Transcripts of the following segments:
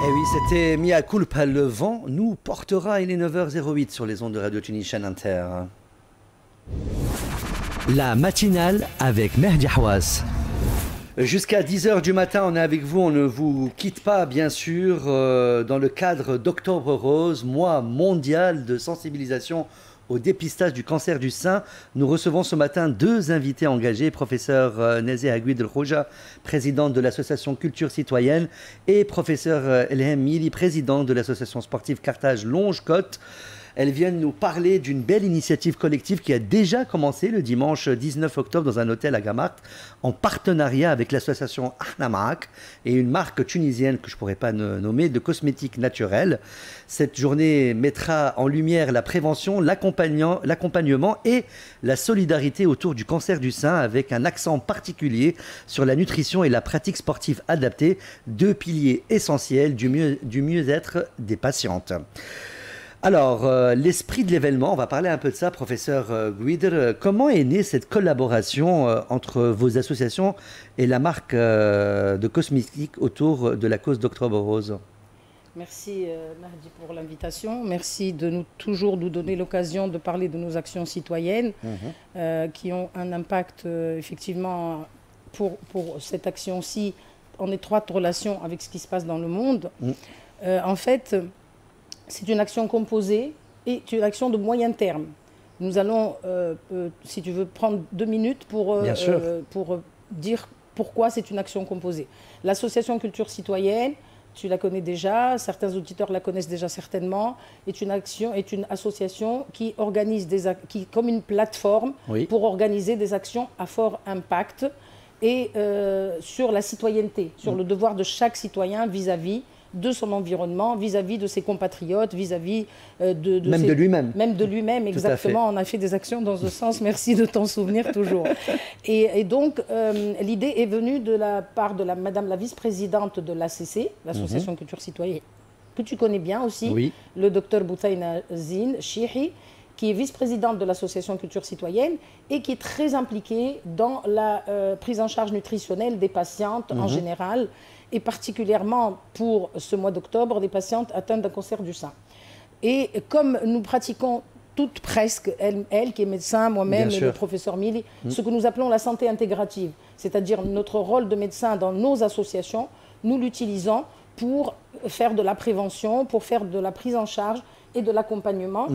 Et oui, c'était Mia Culpa, le vent nous portera. Il est 9h08 sur les ondes de Radio Tunis Chaîne Inter. La matinale avec Mehdi Hawass. Jusqu'à 10h du matin, on est avec vous, on ne vous quitte pas bien sûr dans le cadre d'Octobre Rose, mois mondial de sensibilisation au dépistage du cancer du sein. Nous recevons ce matin deux invités engagés, professeur Nezih Aguid El Khoja, présidente de l'association Culture Citoyenne, et professeur Elhem Mili, président de l'association sportive Carthage Longe-Côte. Elles viennent nous parler d'une belle initiative collective qui a déjà commencé le dimanche 19 octobre dans un hôtel à Gamart, en partenariat avec l'association Ahna Maak et une marque tunisienne que je ne pourrais pas nommer, de cosmétiques naturels. Cette journée mettra en lumière la prévention, l'accompagnement et la solidarité autour du cancer du sein, avec un accent particulier sur la nutrition et la pratique sportive adaptée, deux piliers essentiels du mieux-être des patientes. Alors, l'esprit de l'événement, on va parler un peu de ça, professeur Guider. Comment est née cette collaboration entre vos associations et la marque de cosmétiques autour de la cause d'Octobre Rose? Merci Mahdi pour l'invitation. Merci de toujours nous donner l'occasion de parler de nos actions citoyennes qui ont un impact effectivement pour cette action-ci en étroite relation avec ce qui se passe dans le monde. En fait, c'est une action composée et une action de moyen terme. Nous allons, si tu veux, prendre 2 minutes pour dire pourquoi c'est une action composée. L'association Culture Citoyenne, tu la connais déjà, certains auditeurs la connaissent déjà certainement, est une association qui organise comme une plateforme pour organiser des actions à fort impact et sur la citoyenneté, sur le devoir de chaque citoyen vis-à-vis de son environnement, vis-à-vis de ses compatriotes, vis-à-vis de lui-même. Même de lui-même, exactement. On a fait des actions dans ce sens, merci de t'en souvenir toujours. Et donc, l'idée est venue de la part de Madame la vice-présidente de l'ACC, l'Association Culture Citoyenne, que tu connais bien aussi, le docteur Boutaina Zine Chihi, qui est vice-présidente de l'Association Culture Citoyenne et qui est très impliquée dans la prise en charge nutritionnelle des patientes en général, et particulièrement pour ce mois d'octobre, des patientes atteintes d'un cancer du sein. Et comme nous pratiquons toutes presque, elle qui est médecin, moi-même et le professeur Mili, ce que nous appelons la santé intégrative, c'est-à-dire notre rôle de médecin dans nos associations, nous l'utilisons pour faire de la prévention, pour faire de la prise en charge et de l'accompagnement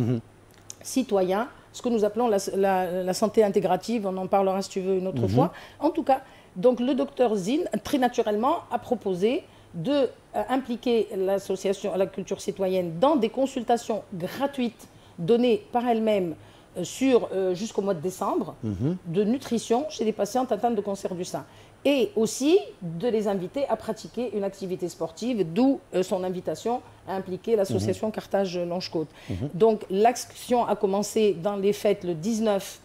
citoyen, ce que nous appelons la santé intégrative. On en parlera si tu veux une autre fois. En tout cas, donc le docteur Zine, très naturellement, a proposé d'impliquer l'association, la culture citoyenne, dans des consultations gratuites données par elle-même jusqu'au mois de décembre, de nutrition chez des patientes atteintes de cancer du sein. Et aussi de les inviter à pratiquer une activité sportive, d'où son invitation à impliquer l'association Carthage Longe-Côte. Donc l'action a commencé dans les fêtes le 19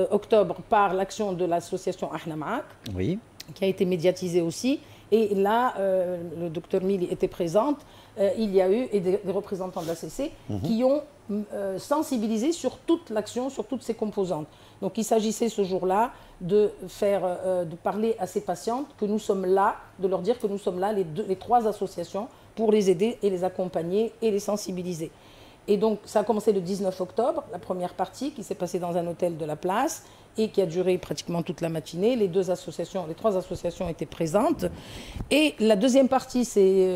octobre par l'action de l'association Ahna Maak, qui a été médiatisée aussi. Et là, le docteur Mili était présente. Il y a eu des représentants de l'ACC qui ont sensibilisé sur toute l'action, sur toutes ses composantes. Donc il s'agissait ce jour-là de parler à ces patientes que nous sommes là, de leur dire que nous sommes là, les 3 associations, pour les aider et les accompagner et les sensibiliser. Et donc, ça a commencé le 19 octobre, la première partie qui s'est passée dans un hôtel de la place et qui a duré pratiquement toute la matinée. Les 3 associations étaient présentes. Et la deuxième partie, c'est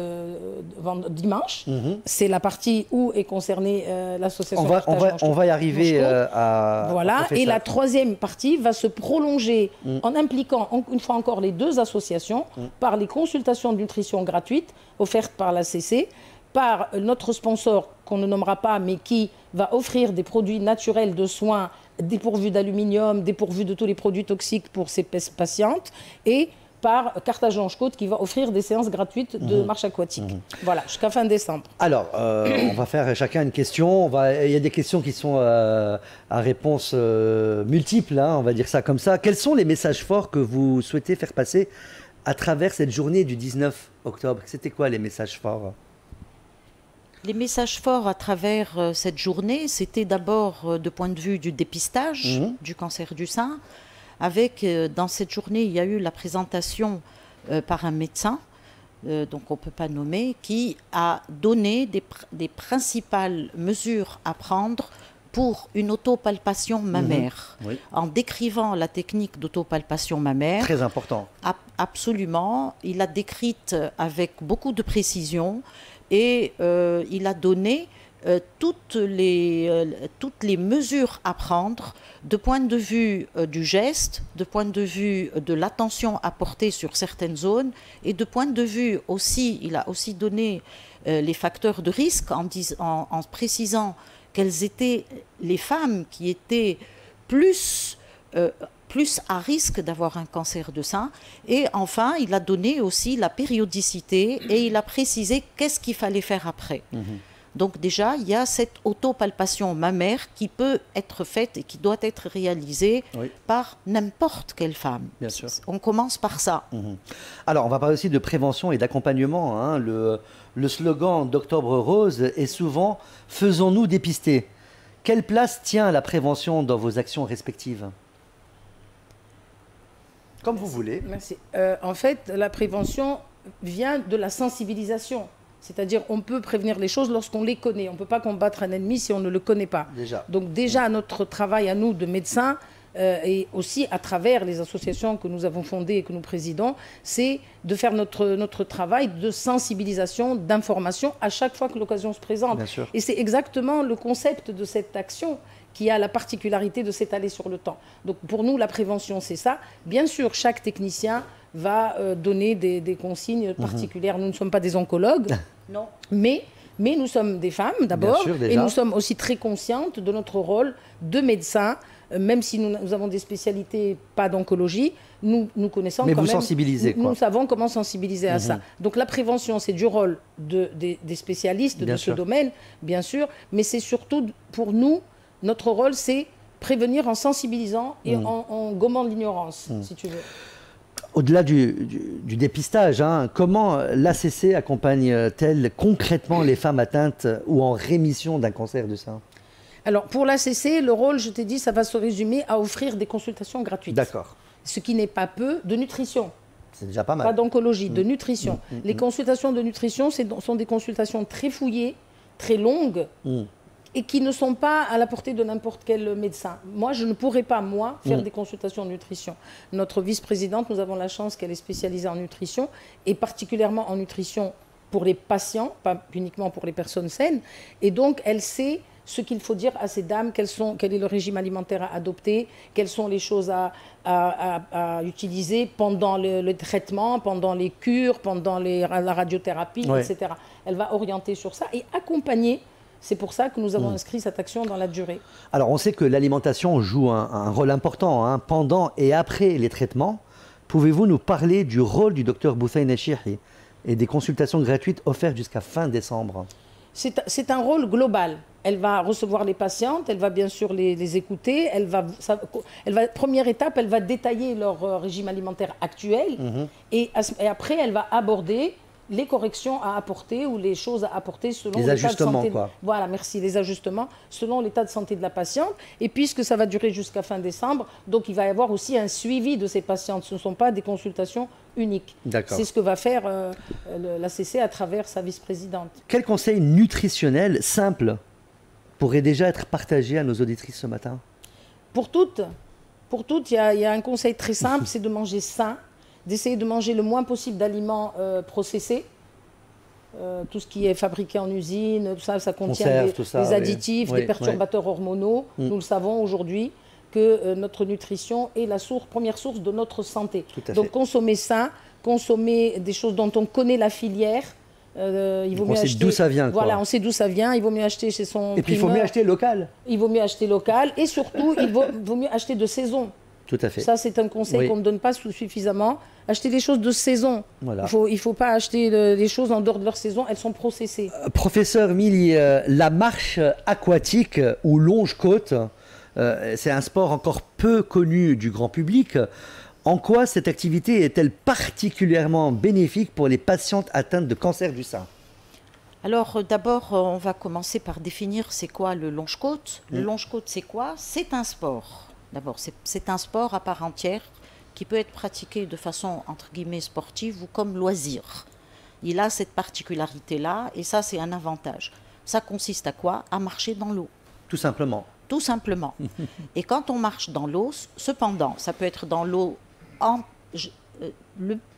dimanche. C'est la partie où est concernée l'association. On va y arriver à... Voilà. Et la troisième partie va se prolonger en impliquant, une fois encore, les 2 associations par les consultations de nutrition gratuites offertes par l'ACC, par notre sponsor qu'on ne nommera pas, mais qui va offrir des produits naturels de soins dépourvus d'aluminium, dépourvus de tous les produits toxiques pour ces patientes, et par Carthage Longe-Côte qui va offrir des séances gratuites de marche aquatique. Voilà, jusqu'à fin décembre. Alors, on va faire chacun une question. Il y a des questions qui sont à réponse multiple, on va dire ça comme ça. Quels sont les messages forts que vous souhaitez faire passer à travers cette journée du 19 octobre? C'était quoi les messages forts? Les messages forts à travers cette journée, c'était d'abord de point de vue du dépistage du cancer du sein. Avec, dans cette journée, il y a eu la présentation par un médecin donc on ne peut pas nommer, qui a donné des principales mesures à prendre pour une autopalpation mammaire. Oui. En décrivant la technique d'autopalpation mammaire, très important. Absolument, il l'a décrite avec beaucoup de précision et il a donné toutes les mesures à prendre de point de vue du geste, de point de vue de l'attention à porter sur certaines zones et de point de vue aussi, il a aussi donné les facteurs de risque en précisant quelles étaient les femmes qui étaient plus à risque d'avoir un cancer de sein. Et enfin, il a donné aussi la périodicité et il a précisé qu'est-ce qu'il fallait faire après. Donc déjà, il y a cette autopalpation mammaire qui peut être faite et qui doit être réalisée par n'importe quelle femme. Bien sûr. On commence par ça. Alors, on va parler aussi de prévention et d'accompagnement, hein. Le slogan d'Octobre Rose est souvent « Faisons-nous dépister ». Quelle place tient la prévention dans vos actions respectives? Comme vous voulez. Merci. En fait, la prévention vient de la sensibilisation. C'est-à-dire, on peut prévenir les choses lorsqu'on les connaît. On ne peut pas combattre un ennemi si on ne le connaît pas. Déjà. Donc déjà, notre travail à nous de médecins, et aussi à travers les associations que nous avons fondées et que nous présidons, c'est de faire notre travail de sensibilisation, d'information à chaque fois que l'occasion se présente. Bien sûr. Et c'est exactement le concept de cette action qui a la particularité de s'étaler sur le temps. Donc pour nous, la prévention, c'est ça. Bien sûr, chaque technicien va donner des consignes particulières. Nous ne sommes pas des oncologues, non. Mais nous sommes des femmes d'abord, et nous sommes aussi très conscientes de notre rôle de médecin, même si nous avons des spécialités pas d'oncologie, nous connaissons mais quand vous même. sensibilisez, quoi. Nous savons comment sensibiliser à ça. Donc la prévention, c'est du rôle des spécialistes de ce domaine, bien sûr, mais c'est surtout pour nous, notre rôle, c'est prévenir en sensibilisant et en gommant l'ignorance, si tu veux. Au-delà du dépistage, hein, comment l'ACC accompagne-t-elle concrètement les femmes atteintes ou en rémission d'un cancer du sein? Alors, pour l'ACC, le rôle, je t'ai dit, ça va se résumer à offrir des consultations gratuites. D'accord. Ce qui n'est pas peu de nutrition. C'est déjà pas mal. Pas d'oncologie, de nutrition. Les consultations de nutrition sont des consultations très fouillées, très longues, et qui ne sont pas à la portée de n'importe quel médecin. Moi, je ne pourrais pas, moi, faire des consultations de nutrition. Notre vice-présidente, nous avons la chance qu'elle est spécialisée en nutrition, et particulièrement en nutrition pour les patients, pas uniquement pour les personnes saines. Et donc, elle sait ce qu'il faut dire à ces dames, quel est le régime alimentaire à adopter, quelles sont les choses à utiliser pendant le traitement, pendant les cures, pendant la radiothérapie, etc. Elle va orienter sur ça et accompagner. C'est pour ça que nous avons inscrit cette action dans la durée. Alors, on sait que l'alimentation joue un rôle important, hein, pendant et après les traitements. Pouvez-vous nous parler du rôle du docteur Bouthaïn Echiri et des consultations gratuites offertes jusqu'à fin décembre? C'est un rôle global. Elle va recevoir les patientes, elle va bien sûr les écouter. Première étape, elle va détailler leur régime alimentaire actuel. Et après, elle va aborder les corrections à apporter ou les choses à apporter selon l'état de santé. Voilà, merci, les ajustements selon l'état de santé de la patiente. Et puisque ça va durer jusqu'à fin décembre, donc il va y avoir aussi un suivi de ces patientes. Ce ne sont pas des consultations uniques. C'est ce que va faire l'ACC à travers sa vice-présidente. Quel conseil nutritionnel simple pourrait déjà être partagé à nos auditrices ce matin? Pour toutes, il y a un conseil très simple, c'est de manger sain, d'essayer de manger le moins possible d'aliments processés. Tout ce qui est fabriqué en usine, tout ça, ça contient des additifs, des perturbateurs hormonaux. Nous le savons aujourd'hui que notre nutrition est la première source de notre santé. Donc consommer sain, consommer des choses dont on connaît la filière. Il vaut mieux acheter d'où ça vient. Voilà, on sait d'où ça vient. Il vaut mieux acheter chez son Et puis il faut mieux acheter local. Il vaut mieux acheter local et surtout il vaut mieux acheter de saison. Tout à fait. Ça, c'est un conseil qu'on ne donne pas suffisamment. Acheter des choses de saison. Voilà. Il ne faut pas acheter des choses en dehors de leur saison, elles sont processées. Professeur Mili, la marche aquatique ou longe-côte, c'est un sport encore peu connu du grand public. En quoi cette activité est-elle particulièrement bénéfique pour les patientes atteintes de cancer du sein? Alors d'abord, on va commencer par définir c'est quoi le longe-côte. Le longe-côte, c'est quoi? C'est un sport. D'abord, c'est un sport à part entière qui peut être pratiqué de façon, entre guillemets, sportive ou comme loisir. il a cette particularité-là, et ça, c'est un avantage. Ça consiste à quoi? À marcher dans l'eau. Tout simplement. Tout simplement. Et quand on marche dans l'eau, cependant, ça peut être dans l'eau,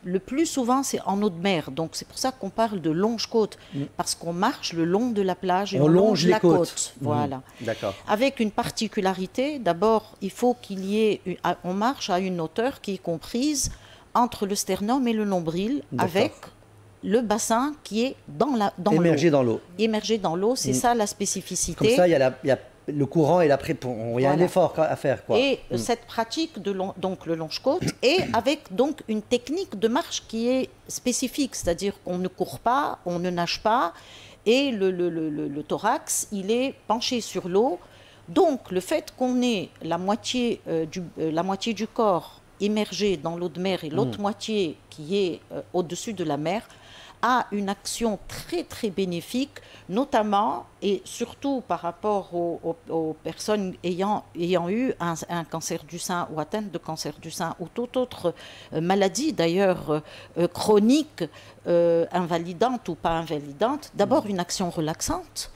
le plus souvent, c'est en eau de mer. Donc, c'est pour ça qu'on parle de longe-côte, parce qu'on marche le long de la plage et on longe la côte. Voilà. D'accord. Avec une particularité, d'abord, il faut qu'il y ait... On marche à une hauteur qui est comprise entre le sternum et le nombril, avec le bassin qui est émergé dans l'eau. Émergé dans l'eau, c'est ça la spécificité. Comme ça, il y a le courant et l'après, il y a un effort à faire, quoi. Et cette pratique donc le longe-côte, et avec donc une technique de marche qui est spécifique, c'est-à-dire qu'on ne court pas, on ne nage pas, et le thorax, il est penché sur l'eau. Donc le fait qu'on ait la moitié du corps immergé dans l'eau de mer et l'autre moitié qui est au-dessus de la mer, a une action très très bénéfique, notamment et surtout par rapport aux personnes ayant eu un cancer du sein ou atteintes de cancer du sein ou toute autre maladie d'ailleurs chronique, invalidante ou pas invalidante. D'abord une action relaxante,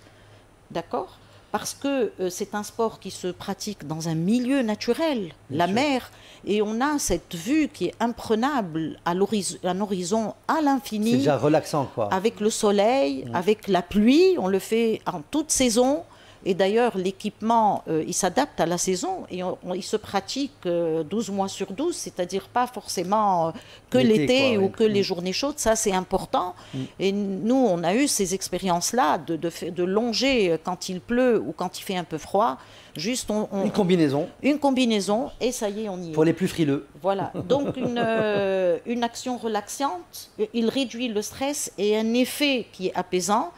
d'accord ? Parce que c'est un sport qui se pratique dans un milieu naturel, la mer, et on a cette vue qui est imprenable à un horizon à l'infini. C'est déjà relaxant, quoi. Avec le soleil, avec la pluie, on le fait en toute saison. Et d'ailleurs, l'équipement, il s'adapte à la saison et il se pratique 12 mois sur 12, c'est-à-dire pas forcément que l'été ou que les journées chaudes, ça c'est important. Et nous, on a eu ces expériences-là de longer quand il pleut ou quand il fait un peu froid. Juste une combinaison. Une combinaison et ça y est, on y est. Pour les plus frileux. Voilà, donc une action relaxante, il réduit le stress et un effet qui est apaisant.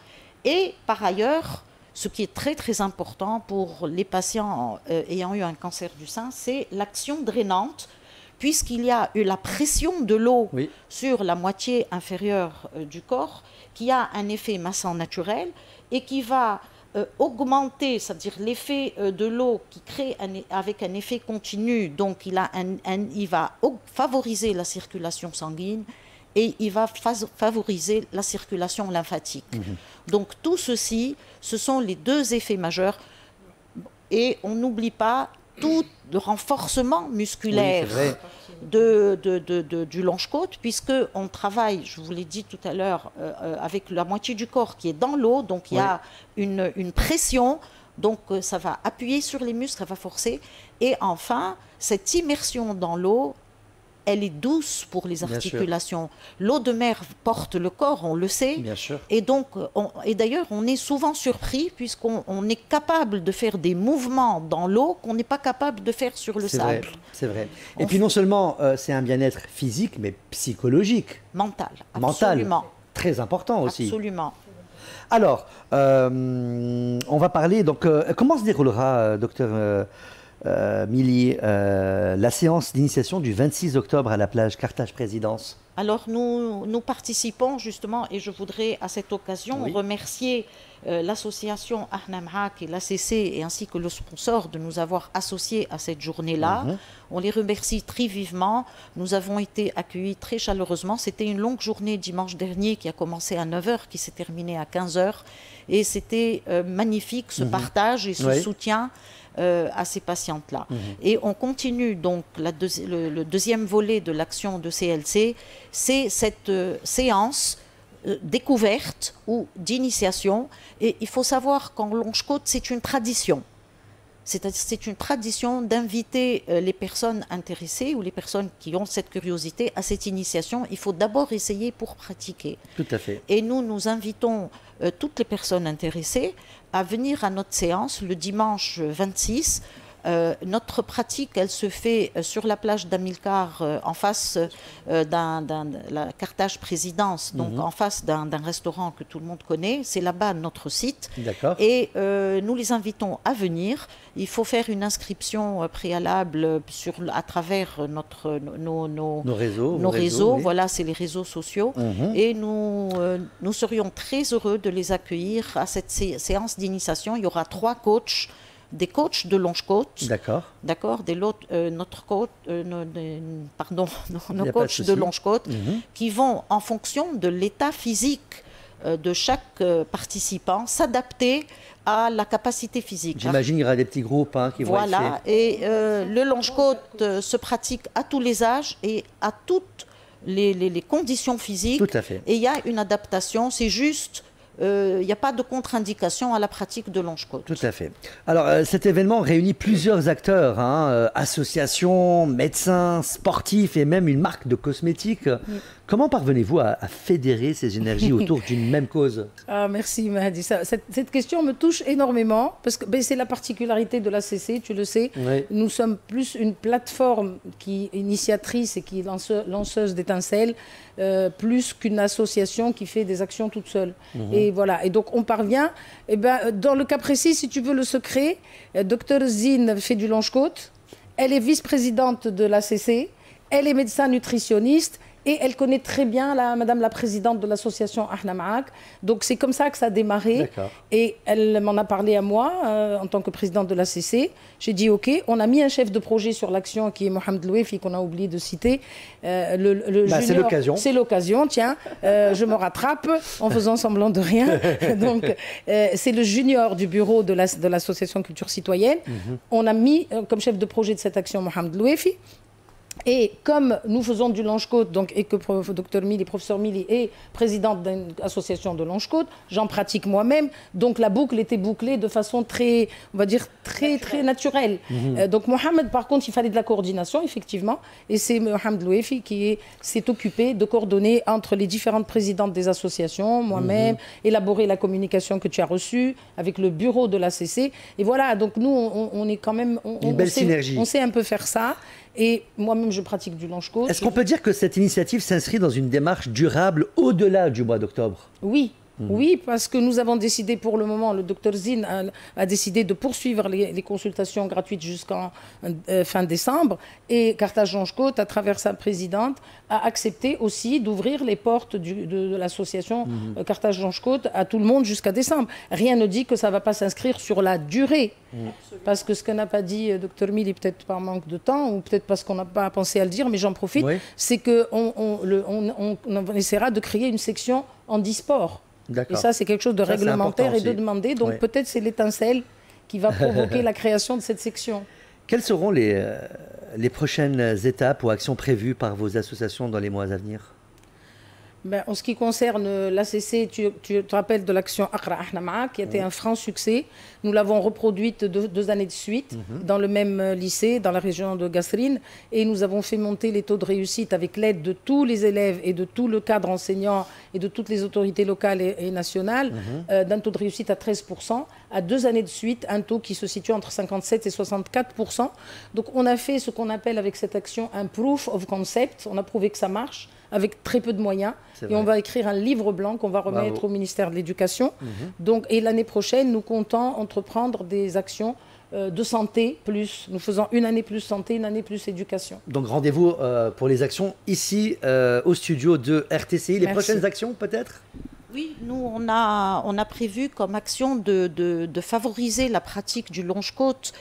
Et par ailleurs, ce qui est très très important pour les patients ayant eu un cancer du sein, c'est l'action drainante, puisqu'il y a eu la pression de l'eau sur la moitié inférieure du corps, qui a un effet massant naturel et qui va augmenter, c'est-à-dire l'effet de l'eau qui crée avec un effet continu, donc il va favoriser la circulation sanguine et il va favoriser la circulation lymphatique. Donc tout ceci, ce sont les deux effets majeurs. Et on n'oublie pas tout le renforcement musculaire du longe-côte, puisqu'on travaille, je vous l'ai dit tout à l'heure, avec la moitié du corps qui est dans l'eau, donc il y a une pression, donc ça va appuyer sur les muscles, ça va forcer. Et enfin, cette immersion dans l'eau, elle est douce pour les articulations. L'eau de mer porte le corps, on le sait. Bien sûr. Et donc, et d'ailleurs, on est souvent surpris puisqu'on est capable de faire des mouvements dans l'eau qu'on n'est pas capable de faire sur le sable. C'est vrai. Et puis non seulement c'est un bien-être physique, mais psychologique. Mental, absolument. Mental, très important aussi. Absolument. Alors, on va parler, donc, comment se déroulera, docteur Mili, la séance d'initiation du 26 octobre à la plage Carthage-Présidence? Alors nous participons justement, et je voudrais à cette occasion remercier l'association Ahnamhak et l'ACC et ainsi que le sponsor de nous avoir associés à cette journée-là. On les remercie très vivement. Nous avons été accueillis très chaleureusement. C'était une longue journée dimanche dernier qui a commencé à 9 h, qui s'est terminée à 15 h. Et c'était magnifique ce partage et ce soutien à ces patientes-là. Et on continue donc le deuxième volet de l'action de CLC, c'est cette séance découverte ou d'initiation. Et il faut savoir qu'en longe-côte, c'est une tradition. C'est une tradition d'inviter les personnes intéressées ou les personnes qui ont cette curiosité à cette initiation. Il faut d'abord essayer pour pratiquer. Tout à fait. Et nous invitons toutes les personnes intéressées à venir à notre séance le dimanche 26. Notre pratique, elle se fait sur la plage d'Amilcar, en face la Carthage Présidence, donc en face d'un restaurant que tout le monde connaît. C'est là-bas notre site. D'accord. Et nous les invitons à venir. Il faut faire une inscription préalable à travers nos réseaux. Voilà, c'est les réseaux sociaux. Et nous serions très heureux de les accueillir à cette séance d'initiation. Il y aura 3 coachs des coachs de longe-côte. D'accord. D'accord, notre coach, nos coachs de longe-côte qui vont, en fonction de l'état physique de chaque participant, s'adapter à la capacité physique. J'imagine qu'il y aura des petits groupes qui vont être faits. Voilà, et le longe-côte se pratique à tous les âges et à toutes les conditions physiques. Tout à fait. Et il y a une adaptation, c'est juste... il n'y a pas de contre-indication à la pratique de longe-côte. Tout à fait. Alors, cet événement réunit plusieurs acteurs, associations, médecins, sportifs et même une marque de cosmétiques. Comment parvenez-vous à fédérer ces énergies autour d'une même cause? Merci Mahdi. Cette question me touche énormément parce que c'est la particularité de l'ACC, tu le sais. Oui. Nous sommes plus une plateforme qui est initiatrice et qui est lanceuse d'étincelles, plus qu'une association qui fait des actions toute seule. Et voilà. Et donc on parvient, dans le cas précis, si tu veux le secret, Dr Zine fait du longe-côte, elle est vice-présidente de l'ACC, elle est médecin nutritionniste. Et elle connaît très bien Madame la présidente de l'association Ahna Maak. Donc c'est comme ça que ça a démarré. Et elle m'en a parlé à moi en tant que présidente de l'ACC. J'ai dit OK, on a mis un chef de projet sur l'action qui est Mohamed Louefi, qu'on a oublié de citer. C'est l'occasion. C'est l'occasion, tiens. Je me rattrape en faisant semblant de rien. Donc c'est le junior du bureau de l'association Culture Citoyenne. On a mis comme chef de projet de cette action Mohamed Louefi. Et comme nous faisons du longe-côte, et que professeur Mili est présidente d'une association de longe-côte, j'en pratique moi-même, donc la boucle était bouclée de façon très, on va dire, très naturelle. Donc Mohamed, par contre, il fallait de la coordination, effectivement, et c'est Mohamed Louefi qui s'est occupé de coordonner entre les différentes présidentes des associations, moi-même, élaborer la communication que tu as reçue avec le bureau de l'ACC. Et voilà, donc nous, on est quand même... Une belle synergie. On sait un peu faire ça. Et moi-même, je pratique du longe-côte. Est-ce qu'on peut dire que cette initiative s'inscrit dans une démarche durable au-delà du mois d'octobre? Oui. Oui, parce que nous avons décidé pour le moment, le docteur Zine a décidé de poursuivre les consultations gratuites jusqu'en fin décembre. Et Carthage Longe-Côte, à travers sa présidente, a accepté aussi d'ouvrir les portes de l'association Carthage Longe-Côte à tout le monde jusqu'à décembre. Rien ne dit que ça ne va pas s'inscrire sur la durée. Parce que ce que n'a pas dit Dr Mili, peut-être par manque de temps, ou peut-être parce qu'on n'a pas pensé à le dire, mais j'en profite, c'est qu'on essaiera de créer une section handisport. Et ça, c'est quelque chose de réglementaire et de demandé. Donc peut-être c'est l'étincelle qui va provoquer la création de cette section. Quelles seront les prochaines étapes ou actions prévues par vos associations dans les mois à venir? En ce qui concerne l'ACC, tu te rappelles de l'action Aqra Ahna Maak, qui a été un franc succès. Nous l'avons reproduite deux années de suite dans le même lycée, dans la région de Gasserine. Et nous avons fait monter les taux de réussite avec l'aide de tous les élèves et de tout le cadre enseignant et de toutes les autorités locales et nationales, d'un taux de réussite à 13%. À 2 années de suite, un taux qui se situe entre 57 et 64%. Donc on a fait ce qu'on appelle avec cette action un proof of concept. On a prouvé que ça marche, avec très peu de moyens. Et on va écrire un livre blanc qu'on va remettre au ministère de l'Éducation. Et l'année prochaine, nous comptons entreprendre des actions de santé plus. Nous faisons une année plus santé, une année plus éducation. Donc rendez-vous pour les actions ici au studio de RTCI. Les prochaines actions peut-être? Oui, nous, on a prévu comme action de favoriser la pratique du longe-côte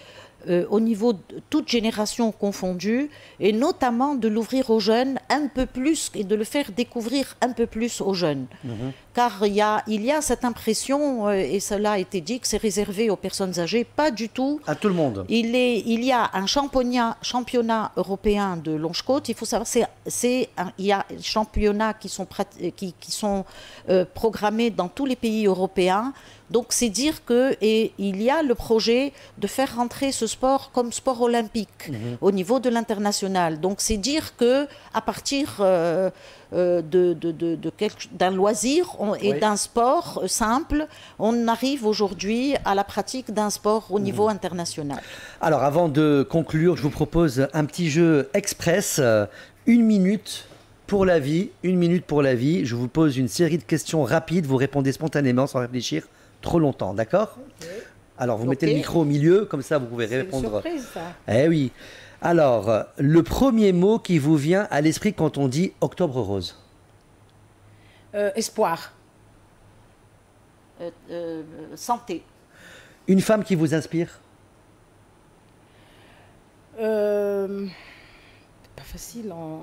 au niveau de toute génération confondue, et notamment de l'ouvrir aux jeunes un peu plus et de le faire découvrir un peu plus aux jeunes. Car il y a cette impression, et cela a été dit, que c'est réservé aux personnes âgées. Pas du tout. À tout le monde. Il y a un championnat européen de longe-côte. Il faut savoir, il y a des championnats qui sont programmés dans tous les pays européens. Donc c'est dire qu'il y a le projet de faire rentrer ce sport comme sport olympique au niveau de l'international. Donc c'est dire qu'à partir d'un loisir et d'un sport simple, on arrive aujourd'hui à la pratique d'un sport au niveau international. Alors avant de conclure, je vous propose un petit jeu express, 1 minute pour la vie, 1 minute pour la vie. Je vous pose une série de questions rapides, vous répondez spontanément sans réfléchir trop longtemps, d'accord? Alors vous mettez le micro au milieu, comme ça vous pouvez répondre. C'est une surprise, ça. Eh oui. Alors, le premier mot qui vous vient à l'esprit quand on dit Octobre Rose? Espoir. Santé. Une femme qui vous inspire? Pas facile en...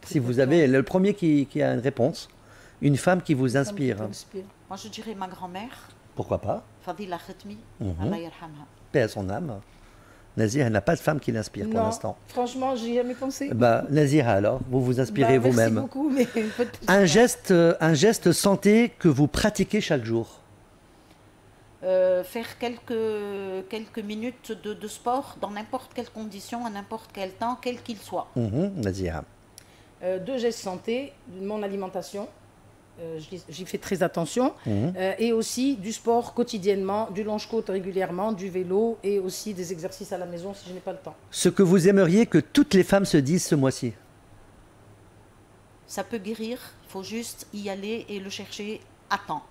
Si vous avez le premier qui a une réponse, une femme qui vous inspire. Moi, je dirais ma grand-mère. Pourquoi pas? Fadila Khatmi, Allah yarhamha. Paix à son âme. Nazir, elle n'a pas de femme qui l'inspire pour l'instant. Franchement, j'y ai jamais pensé. Nazir, alors, vous vous inspirez vous-même. Merci beaucoup, mais un geste santé que vous pratiquez chaque jour. Faire quelques minutes de sport dans n'importe quelle condition, à n'importe quel temps, quel qu'il soit. Nazir. 2 gestes santé, mon alimentation. J'y fais très attention, et aussi du sport quotidiennement, du longe-côte régulièrement, du vélo et aussi des exercices à la maison si je n'ai pas le temps. Ce que vous aimeriez que toutes les femmes se disent ce mois-ci? Ça peut guérir, il faut juste y aller et le chercher à temps.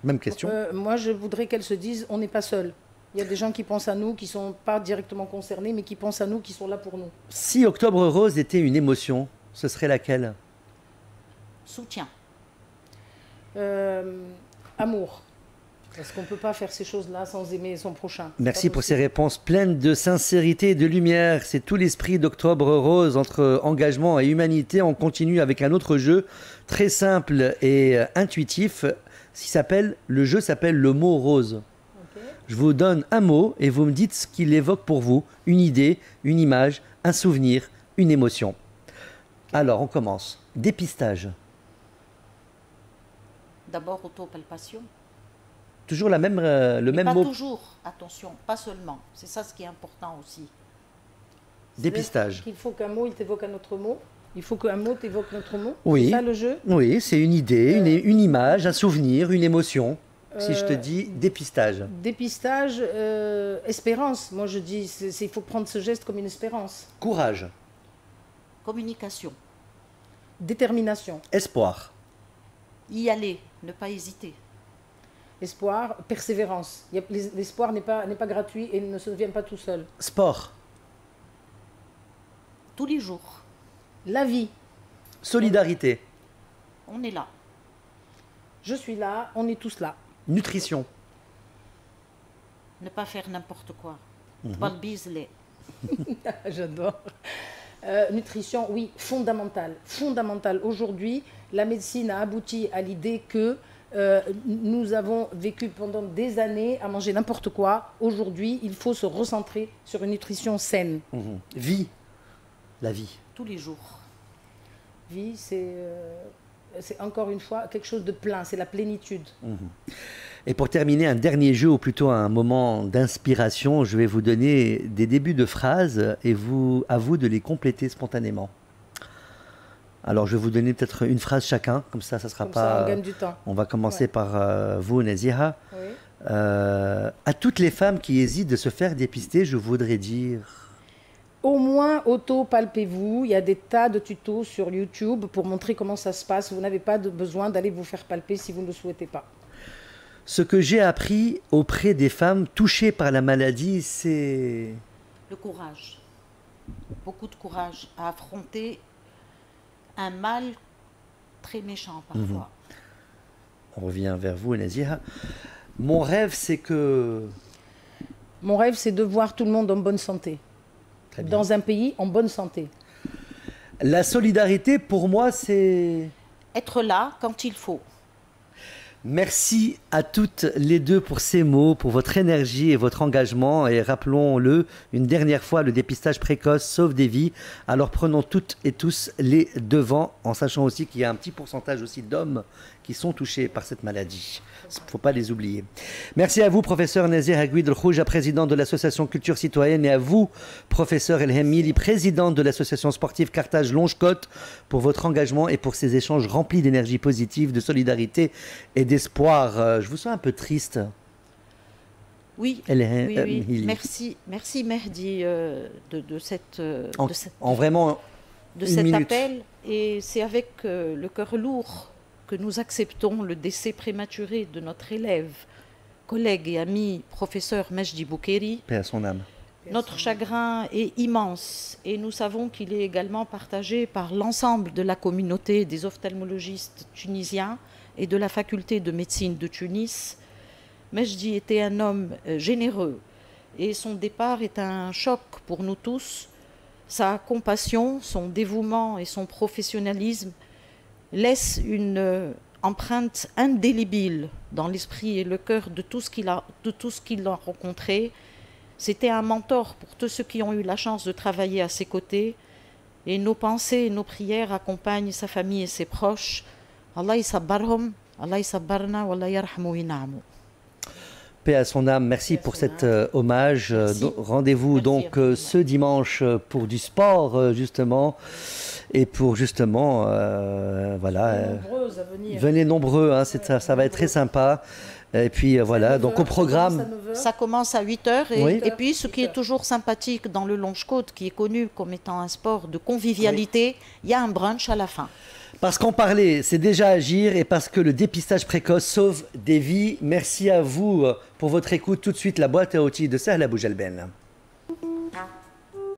Même question. Moi, je voudrais qu'elles se disent, on n'est pas seul. Il y a des gens qui pensent à nous, qui ne sont pas directement concernés, mais qui pensent à nous, qui sont là pour nous. Si Octobre Rose était une émotion, ce serait laquelle? Soutien. Amour. Parce qu'on ne peut pas faire ces choses-là sans aimer son prochain. Merci pour ces réponses pleines de sincérité et de lumière. C'est tout l'esprit d'Octobre Rose, entre engagement et humanité. On continue avec un autre jeu très simple et intuitif. Le jeu s'appelle le mot rose. Okay. Je vous donne un mot et vous me dites ce qu'il évoque pour vous. Une idée, une image, un souvenir, une émotion. Okay. Alors, on commence. Dépistage. D'abord, autopalpation. Toujours le même mot. Pas toujours, attention, pas seulement. C'est ça ce qui est important aussi. Dépistage. Il faut qu'un mot, il t'évoque un autre mot. Il faut qu'un mot t'évoque notre mot. Oui. C'est ça le jeu? Oui, c'est une idée, une image, un souvenir, une émotion. Si je te dis dépistage. Dépistage, espérance. Moi, je dis, il faut prendre ce geste comme une espérance. Courage. Communication. Détermination. Espoir. Y aller, ne pas hésiter. Espoir, persévérance. L'espoir n'est pas gratuit et ne se vient pas tout seul. Sport. Tous les jours. La vie. Solidarité. On est là. Je suis là, on est tous là. Nutrition. Ne pas faire n'importe quoi. J'adore. Nutrition, oui, fondamentale. Fondamentale. Aujourd'hui, la médecine a abouti à l'idée que nous avons vécu pendant des années à manger n'importe quoi. Aujourd'hui, il faut se recentrer sur une nutrition saine. Vie. La vie. Tous les jours. Vie, c'est encore une fois quelque chose de plein, c'est la plénitude. Et pour terminer, un dernier jeu, ou plutôt un moment d'inspiration, je vais vous donner des débuts de phrases et à vous de les compléter spontanément. Alors, je vais vous donner peut-être une phrase chacun, comme ça, ça sera comme pas... Ça, on gagne du temps. On va commencer par vous, Naziha. Oui. À toutes les femmes qui hésitent de se faire dépister, je voudrais dire... Au moins, auto-palpez-vous. Il y a des tas de tutos sur YouTube pour montrer comment ça se passe. Vous n'avez pas besoin d'aller vous faire palper si vous ne le souhaitez pas. Ce que j'ai appris auprès des femmes touchées par la maladie, c'est... Le courage. Beaucoup de courage à affronter un mal très méchant parfois. On revient vers vous, Naziha. Mon rêve, c'est que... Mon rêve, c'est de voir tout le monde en bonne santé. Dans un pays en bonne santé. La solidarité, pour moi, c'est... Être là quand il faut. Merci à toutes les deux pour ces mots, pour votre énergie et votre engagement. Et rappelons-le, une dernière fois, le dépistage précoce sauve des vies. Alors prenons toutes et tous les devants, en sachant aussi qu'il y a un petit pourcentage aussi d'hommes qui sont touchés par cette maladie. Il ne faut pas les oublier. Merci à vous, professeur Nazir Agouid El-Khouja, président de l'association Culture Citoyenne, et à vous, professeur El Hemili, présidente de l'association sportive Carthage Longe-Côte, pour votre engagement et pour ces échanges remplis d'énergie positive, de solidarité et d'espoir. Je vous sens un peu triste. Oui, oui. Merci Mehdi de cet appel. Et c'est avec le cœur lourd que nous acceptons le décès prématuré de notre élève, collègue et ami, professeur Majdi Boukeri. Paix à son âme. Notre chagrin est immense et nous savons qu'il est également partagé par l'ensemble de la communauté des ophtalmologistes tunisiens et de la faculté de médecine de Tunis. Majdi était un homme généreux, et son départ est un choc pour nous tous. Sa compassion, son dévouement et son professionnalisme laissent une empreinte indélébile dans l'esprit et le cœur de tout ce qu'il a rencontré. C'était un mentor pour tous ceux qui ont eu la chance de travailler à ses côtés. Et nos pensées et nos prières accompagnent sa famille et ses proches. Allah yisabbarhum, Allah yisabbarna, wa Allah yarhamu wa yin'amu. Paix à son âme, merci pour cet hommage. Rendez-vous donc ce dimanche pour du sport justement et pour justement voilà. Venez nombreux, hein, ça va être très sympa. Et puis voilà, donc au programme. Ça commence à 8h et puis ce qui est toujours sympathique dans le Longe-Côte, qui est connu comme étant un sport de convivialité, il y a un brunch à la fin. Parce qu'en parler, c'est déjà agir et parce que le dépistage précoce sauve des vies. Merci à vous pour votre écoute. Tout de suite, la boîte à outils de Sahla Boujalben.